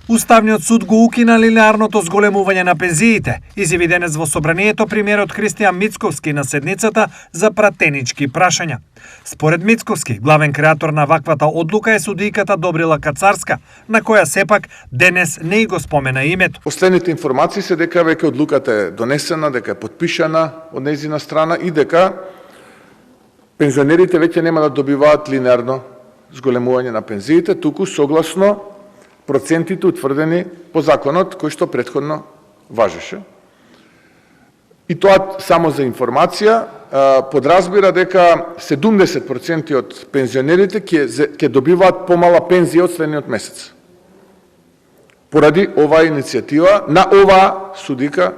Уставниот суд го укина линеарното зголемување на пензиите, изјави денес во собранието премиерот Христијан Мицковски на седницата за пратенички прашања. Според Мицковски, главен креатор на ваквата одлука е судијката Добрила Кацарска, на која сепак денес не го спомена името. Последните информации се дека веќе одлуката е донесена, дека е потпишана од нејзина страна и дека пензионерите веќе нема да добиваат линеарно зголемување на пензиите, туку согласно процентите утврдени по законот кој што претходно важеше. И тоа само за информација, подразбира дека 70% од пензионерите ќе добиваат помала пензија од следниот месец. Поради оваа иницијатива на оваа судика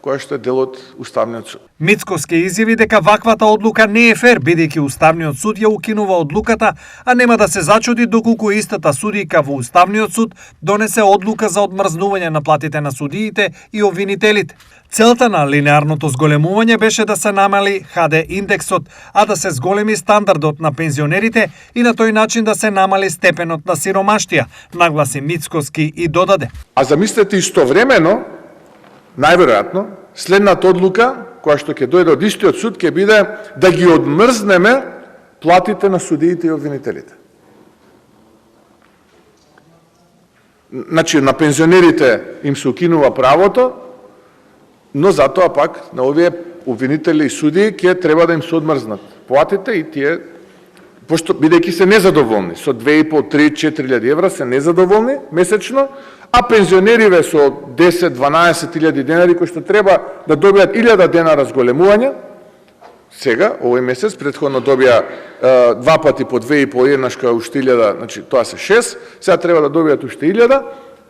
која што е дел од Уставниот суд. Мицковски изјави дека ваквата одлука не е фер, бидејќи Уставниот суд ја укинува одлуката, а нема да се зачуди доколку истата судика во Уставниот суд донесе одлука за одмрзнување на платите на судиите и обвинителите. Целта на линеарното зголемување беше да се намали ХД индексот, а да се зголеми стандардот на пензионерите и на тој начин да се намали степенот на сиромаштија, нагласи Мицковски и додаде. А замислете истовремено, најверојатно, следната одлука, која што ќе дојде од истиот суд, ќе биде да ги одмрзнеме платите на судиите и обвинителите. Значи, на пензионерите им се укинува правото, но затоа пак на овие обвинители и судии ќе треба да им се одмрзнат платите и тие, пошто бидејќи се незадоволни, со 2,5, 3, 4.000 евра се незадоволни месечно, а пензионериве со 10-12 илјади денари кои што треба да добијат 1000 денара зголемување, сега, овој месец, претходно добија 2 пати по 2,5, еднаш кај уште 1000, значи тоа се 6, сега треба да добијат уште 1000,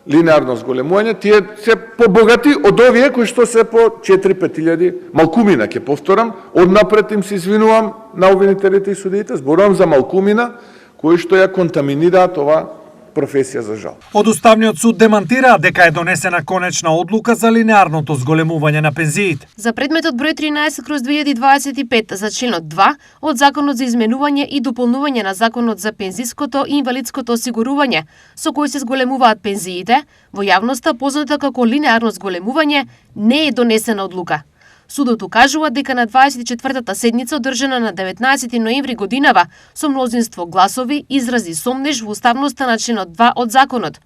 линеарно зголемување, тие се побогати од овие кои што се по 4-5 илјади, малкумина, ќе повторам, однапред им се извинувам на обвинителите и судиите, зборувам за малкумина, кои што ја контаминираат ова професија за жал. Од Уставниот суд демантираа дека е донесена конечна одлука за линеарното зголемување на пензиите. За предметот број 13/2025 за членот 2 од Законот за изменување и дополнување на Законот за пензиското и инвалидското осигурување, со кој се зголемуваат пензиите, во јавноста позната како линеарно зголемување, не е донесена одлука. Судот укажува дека на 24-та седница одржана на 19 ноември годинава со мнозинство гласови изрази сомнеж во уставноста на членот 2 од законот.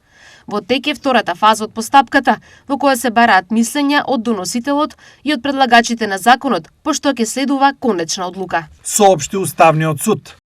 Во тек е втората фаза од постапката, во која се бараат мислења од доносителот и од предлагачите на законот, пошто ќе следува конечна одлука. Соопшти Уставниот суд.